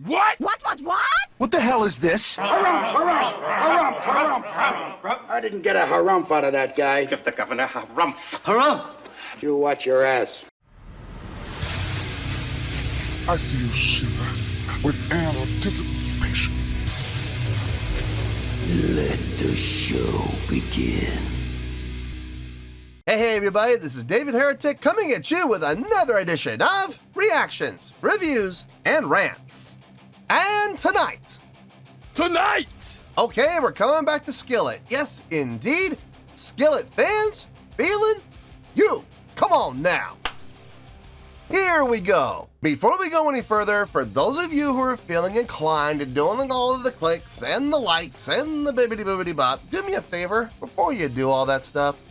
What? What? What the hell is this? Harumph. I didn't get a harumph out of that guy. Give the governor harumph. Harumph! You watch your ass. I see you shiver with anticipation. Let the show begin. Hey everybody, this is David Heretic coming at you with another edition of Reactions, Reviews, and Rants. And tonight, okay, we're coming back to Skillet. Yes, indeed, Skillet Fans FEELIN YOU. Come on now. Here we go. Before we go any further, for those of you who are feeling inclined to doing all of the clicks and the likes and the bibbidi-boobidi-bop, do me a favor, before you do all that stuff,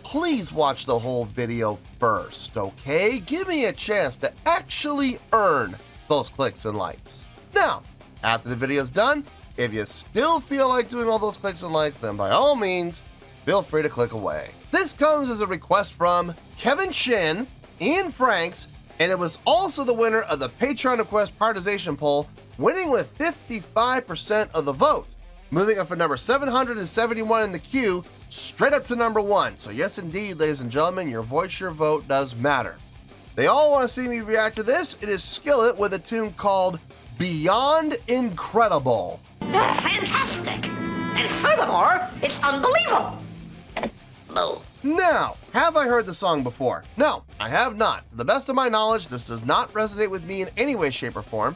please watch the whole video first, okay? Give me a chance to actually earn those clicks and likes. Now, after the video's done, if you still feel like doing all those clicks and likes, then by all means, feel free to click away. This comes as a request from Kevin Shin, Ian Franks, and it was also the winner of the Patreon request prioritization poll, winning with 55% of the vote, moving up from number 771 in the queue straight up to number 1. So yes, indeed, ladies and gentlemen, your voice, your vote does matter. They all want to see me react to this. It is Skillet with a tune called Beyond Incredible. That's fantastic. And furthermore, it's unbelievable. No. Now, have I heard the song before? No, I have not. To the best of my knowledge, this does not resonate with me in any way, shape, or form.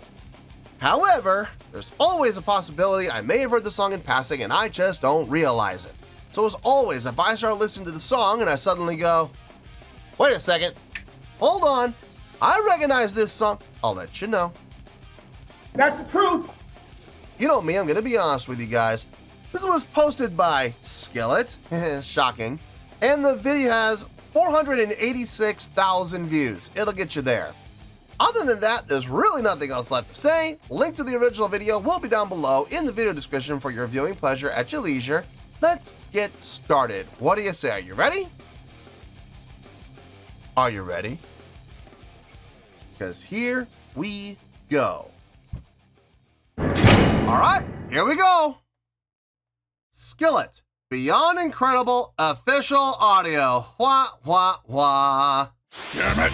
However, there's always a possibility I may have heard the song in passing and I just don't realize it. So as always, if I start listening to the song and I suddenly go, wait a second, hold on, I recognize this song, I'll let you know. That's the truth. You know me, I'm gonna be honest with you guys. This was posted by Skillet, shocking, and the video has 486,000 views. It'll get you there. Other than that, there's really nothing else left to say. Link to the original video will be down below in the video description for your viewing pleasure at your leisure. Let's get started. What do you say? Are you ready? Are you ready? Because here we go. All right, here we go. Skillet, Beyond Incredible official audio. Wah, wah, wah. Damn it.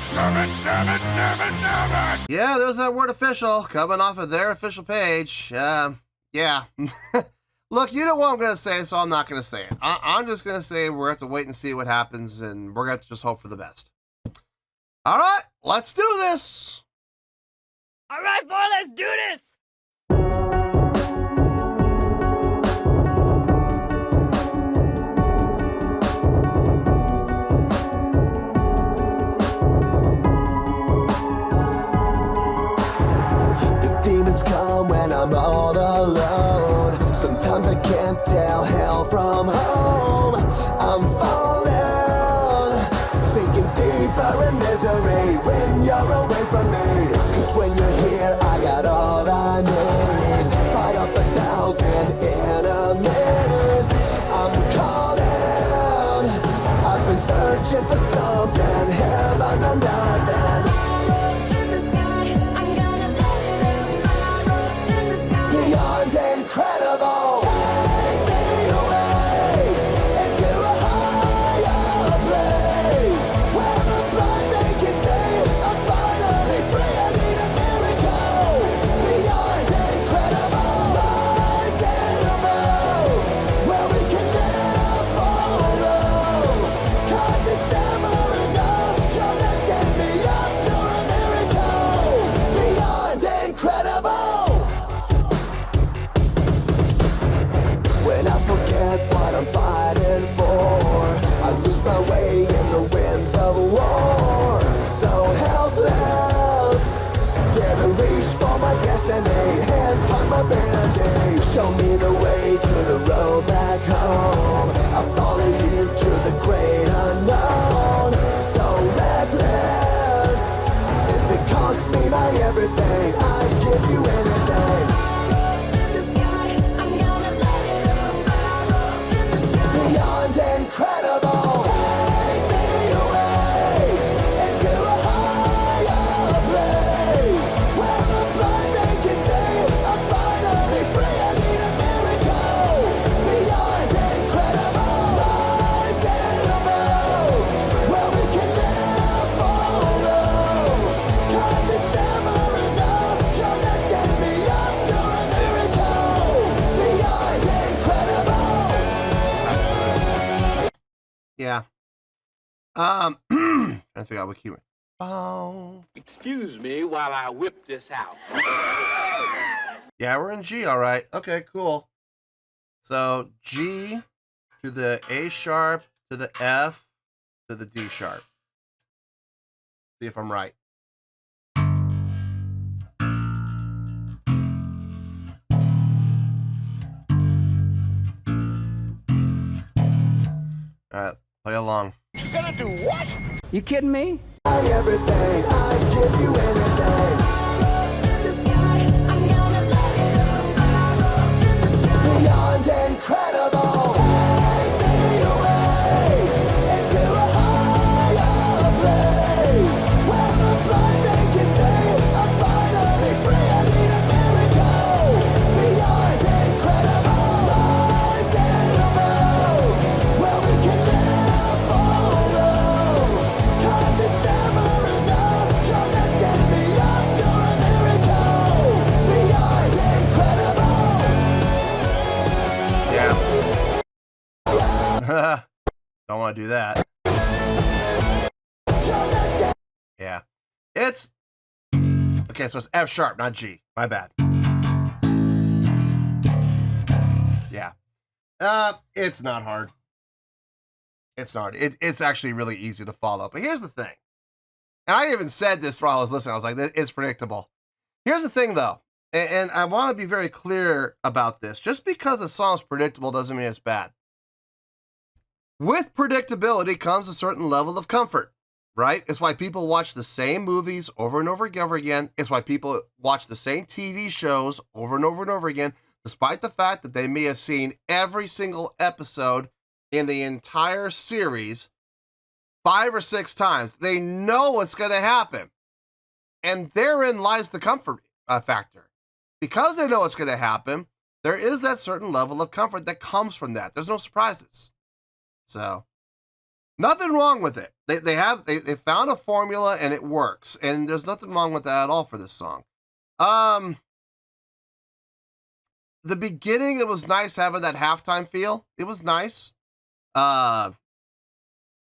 Yeah, there's that word official coming off of their official page. Yeah. Look, you know what I'm going to say, so I'm not going to say it. I'm just going to say we're going to have to wait and see what happens, and we're going to have to just hope for the best. All right, let's do this. All right, boy, let's do this. The demons come when I'm all alone. Sometimes I can't tell hell from home. I'm falling, sinking deeper in misery when you're away from me. 'Cause when you're here, I got all I need. Fight off 1,000 enemies. I'm calling. I've been searching for something here, but I'm nothing. Beyond incredible. Take me away into a higher place where the blind they can see I'm finally free. I need a miracle. Beyond incredible. Rise and above where we can live for love. 'Cause it's never enough. You're lifting me up to a miracle. Beyond incredible. When I forget what I'm fighting for, I lose my way in the winds of war. So helpless, dare to reach for my destiny. Hands on my bandage, show me the way to the road back home. I follow you to the great unknown. So reckless, if it costs me my everything, I'd give you anything. Beyond incredible. Take me away into a higher place where the blind they can see Trying to figure out what key we're. Oh. Excuse me while I whip this out. Yeah, we're in G, all right. Okay, cool. So G to the A sharp to the F to the D sharp. See if I'm right. All right, play along. You gonna do what? You kidding me? Everything, I give you anything. Beyond incredible. Take me away into a higher place where the blind man can say I'm finally free. I need a miracle. Beyond incredible. Rise and above where we can live for those. 'Cause it's never enough. You're lifting me up. You're a miracle. Beyond incredible. Yeah. Don't want to do that. Yeah. It's okay, so it's F sharp, not G. My bad. Yeah. It's not hard. It's not. It's actually really easy to follow. But here's the thing. And I even said this while I was listening. I was like, it's predictable. Here's the thing, though. And I want to be very clear about this. Just because a song's predictable doesn't mean it's bad. With predictability comes a certain level of comfort, right? It's why people watch the same movies over and over again. It's why people watch the same TV shows over and over again, despite the fact that they may have seen every single episode in the entire series 5 or 6 times. They know what's going to happen. And therein lies the comfort factor. Because they know what's going to happen, there is that certain level of comfort that comes from that. There's no surprises. So, nothing wrong with it. They found a formula and it works. And there's nothing wrong with that at all for this song. The beginning, it was nice having that halftime feel. It was nice. And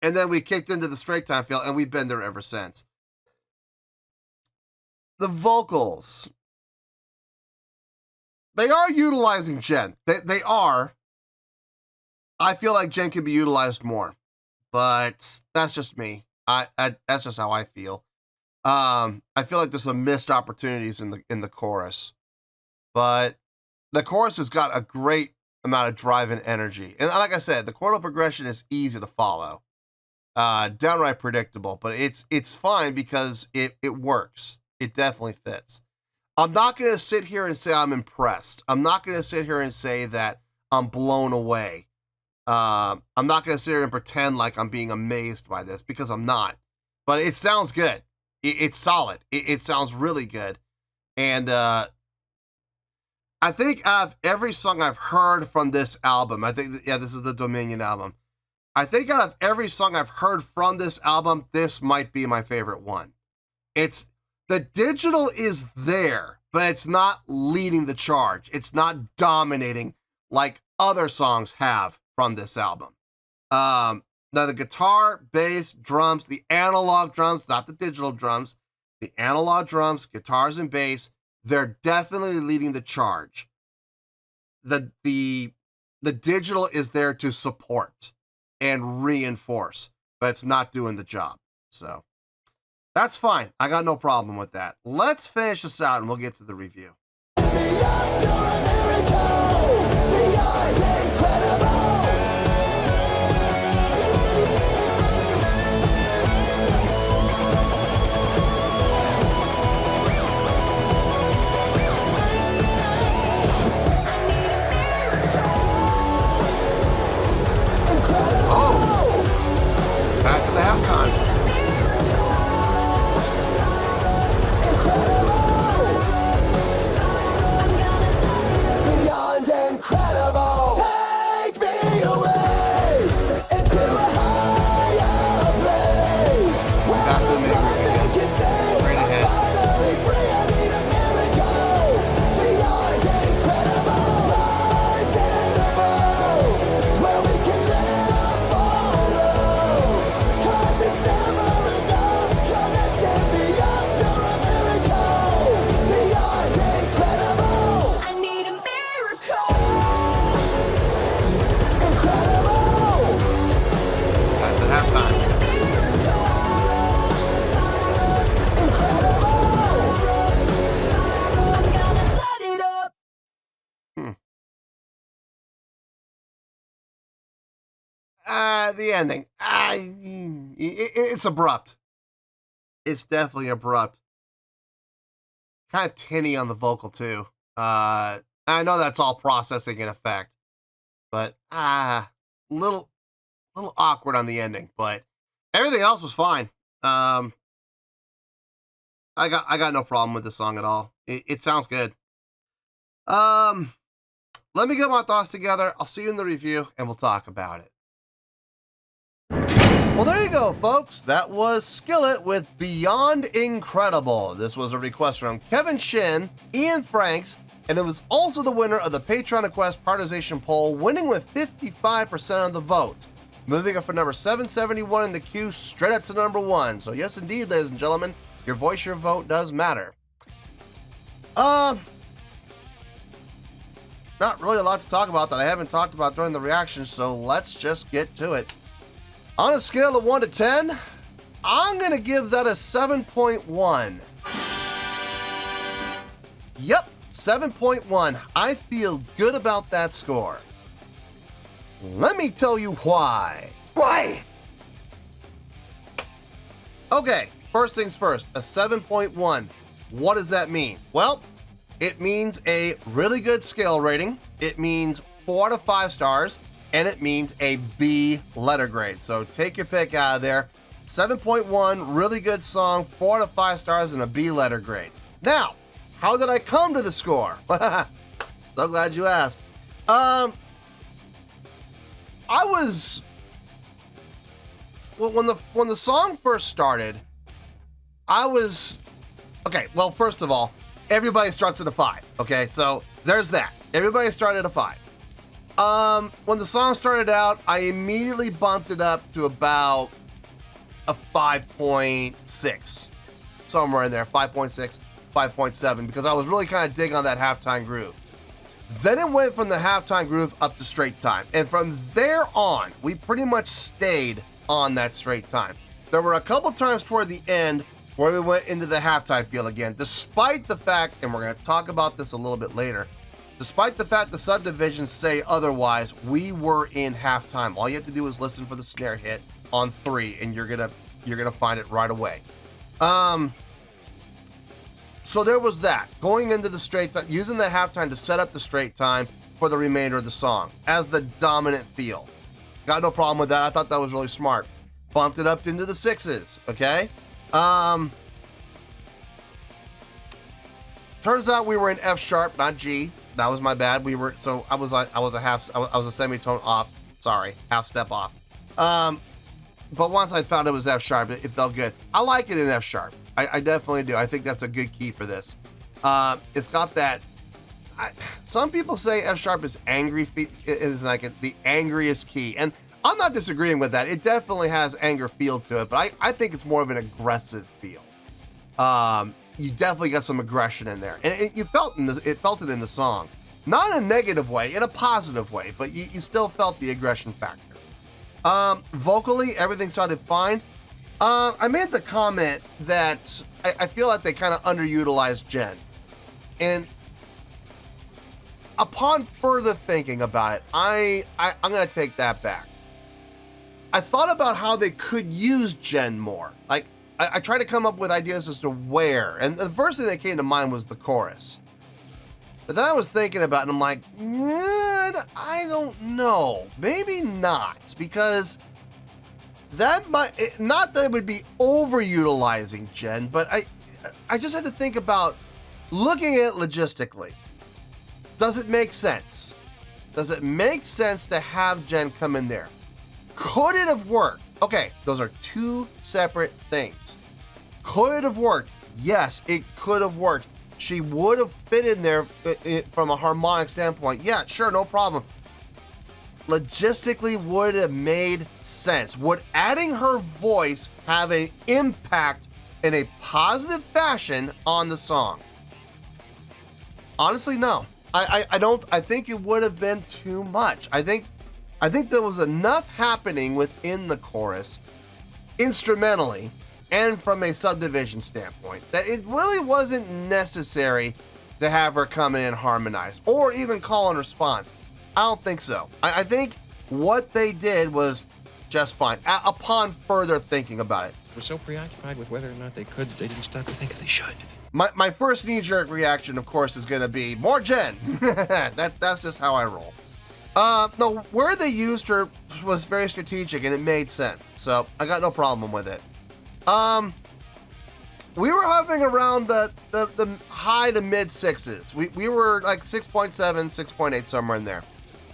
then we kicked into the straight time feel, and we've been there ever since. The vocals. They are utilizing Jen. They are. I feel like Jen could be utilized more, but that's just me. That's just how I feel. I feel like there's some missed opportunities in the chorus, but the chorus has got a great amount of drive and energy. And like I said, the chordal progression is easy to follow, downright predictable, but it's fine because it works. It definitely fits. I'm not going to sit here and say I'm impressed. I'm not going to sit here and say that I'm blown away. I'm not going to sit here and pretend like I'm being amazed by this because I'm not. But it sounds good. It's solid. It sounds really good. And I think out of every song I've heard from this album, I think, this is the Dominion album. I think out of every song I've heard from this album, this might be my favorite one. The digital is there, but it's not leading the charge. It's not dominating like other songs have from this album. Now the guitar, bass, drums, the analog drums, not the digital drums, the analog drums, guitars and bass, they're definitely leading the charge. The digital is there to support and reinforce, but it's not doing the job. So that's fine. I got no problem with that. Let's finish this out and we'll get to the review. Back to the halftime. the ending. It's abrupt. It's definitely abrupt. Kind of tinny on the vocal too. I know that's all processing in effect, but little awkward on the ending. But everything else was fine. I got no problem with the song at all. It sounds good. Let me get my thoughts together. I'll see you in the review, and we'll talk about it. Well, there you go, folks. That was Skillet with Beyond Incredible. This was a request from Kevin Shin, Ian Franks, and it was also the winner of the Patreon Request Prioritization Poll, winning with 55% of the vote. Moving up from number 771 in the queue, straight up to number 1. So yes, indeed, ladies and gentlemen, your voice, your vote does matter. Not really a lot to talk about that I haven't talked about during the reaction, so let's just get to it. On a scale of 1 to 10, I'm going to give that a 7.1. Yep, 7.1. I feel good about that score. Let me tell you why. Why? Okay, first things first, a 7.1. What does that mean? Well, it means a really good scale rating. It means 4 out of 5 stars. And it means a B letter grade. So take your pick out of there. 7.1, really good song, 4 out of 5 stars, and a B letter grade. Now, how did I come to the score? So glad you asked. I was, well, when the song first started, I was, okay, well, first of all, everybody starts at a 5. Okay, so there's that. Everybody started at a 5. When the song started out, I immediately bumped it up to about a 5.6. Somewhere in there, 5.6, 5.7, because I was really kind of digging on that halftime groove. Then it went from the halftime groove up to straight time. And from there on, we pretty much stayed on that straight time. There were a couple times toward the end where we went into the halftime feel again, despite the fact, and we're going to talk about this a little bit later, despite the fact the subdivisions say otherwise, we were in halftime. All you have to do is listen for the snare hit on 3, and you're gonna find it right away. So there was that. Going into the straight time, using the halftime to set up the straight time for the remainder of the song as the dominant feel. Got no problem with that. I thought that was really smart. Bumped it up into the 6s, okay? Turns out we were in F sharp, not G. That was my bad. I was a semitone off. Sorry, half step off. But once I found it was F sharp, it felt good. I like it in F sharp. I definitely do. I think that's a good key for this. It's got that. Some people say F sharp is is like the angriest key, and I'm not disagreeing with that. It definitely has anger feel to it, but I think it's more of an aggressive feel. You definitely got some aggression in there, and you felt it in the song, not in a negative way, in a positive way, but you still felt the aggression factor. Vocally, everything sounded fine. I made the comment that I feel like they kind of underutilized Jen, and upon further thinking about it, I'm gonna take that back. I thought about how they could use Jen more. Like, I tried to come up with ideas as to where, and the first thing that came to mind was the chorus. But then I was thinking about it, and I'm like, I don't know. Maybe not, because that might, not that it would be overutilizing Jen, but I just had to think about looking at it logistically. Does it make sense? Does it make sense to have Jen come in there? Could it have worked? Okay, those are two separate things. Could it have worked? Yes, it could have worked. She would have fit in there from a harmonic standpoint. Yeah, sure, no problem. Logistically, would have made sense. Would adding her voice have an impact in a positive fashion on the song? Honestly, no. I don't. I think it would have been too much. I think there was enough happening within the chorus, instrumentally, and from a subdivision standpoint, that it really wasn't necessary to have her come in and harmonize, or even call and response. I don't think so. I think what they did was just fine upon further thinking about it. Were so preoccupied with whether or not they could, they didn't stop to think if they should. My first knee-jerk reaction, of course, is going to be more Jen. That's just how I roll. No, where they used her was very strategic and it made sense, so I got no problem with it. We were hovering around the high to mid sixes. We were like 6.7, 6.8, somewhere in there,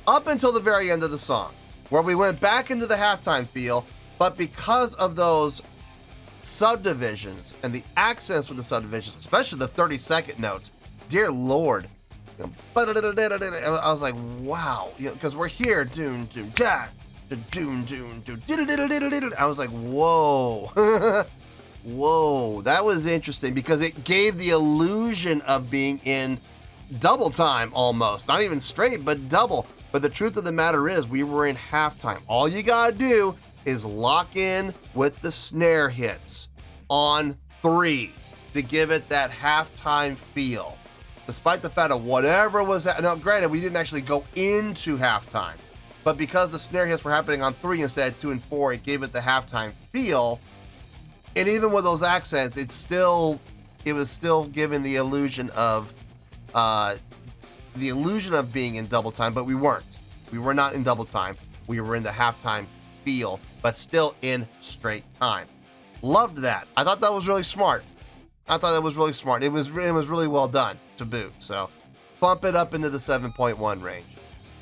up until the very end of the song, where we went back into the halftime feel, but because of those subdivisions and the accents with the subdivisions, especially the 30-second notes, dear Lord. I was like, wow, because we're here, doom, doom, da, doom, doom, doom, I was like, whoa, whoa, that was interesting because it gave the illusion of being in double time almost, not even straight, but double. But the truth of the matter is, we were in halftime. All you gotta do is lock in with the snare hits on 3 to give it that halftime feel. Despite the fact of whatever was that, now granted, we didn't actually go into halftime, but because the snare hits were happening on 3 instead of 2 and 4, it gave it the halftime feel. And even with those accents, it was still giving the illusion of being in double time, but we weren't. We were not in double time. We were in the halftime feel, but still in straight time. Loved that. I thought that was really smart. It was really well done to boot. So bump it up into the 7.1 range.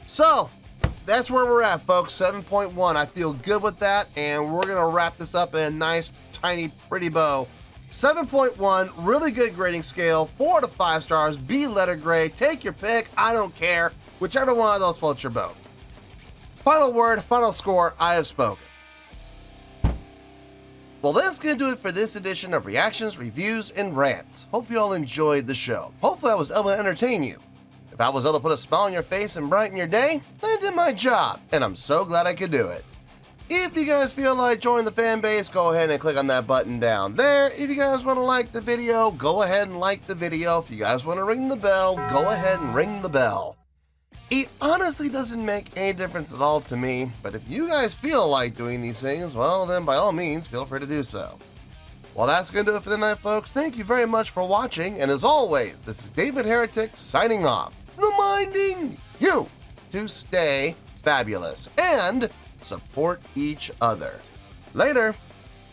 So that's where we're at, folks. 7.1. I feel good with that, and we're gonna wrap this up in a nice, tiny, pretty bow. 7.1, really good grading scale, 4 to 5 stars, B letter grade. Take your pick. I don't care. Whichever one of those floats your boat. Final word, final score, I have spoken. Well, that's going to do it for this edition of Reactions, Reviews, and Rants. Hope you all enjoyed the show. Hopefully I was able to entertain you. If I was able to put a smile on your face and brighten your day, then I did my job, and I'm so glad I could do it. If you guys feel like joining the fan base, go ahead and click on that button down there. If you guys want to like the video, go ahead and like the video. If you guys want to ring the bell, go ahead and ring the bell. It honestly doesn't make any difference at all to me, but if you guys feel like doing these things, well then by all means, feel free to do so. Well, that's going to do it for the night, folks. Thank you very much for watching, and as always, this is David Heretic signing off, reminding you to stay fabulous and support each other. Later.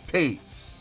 Peace.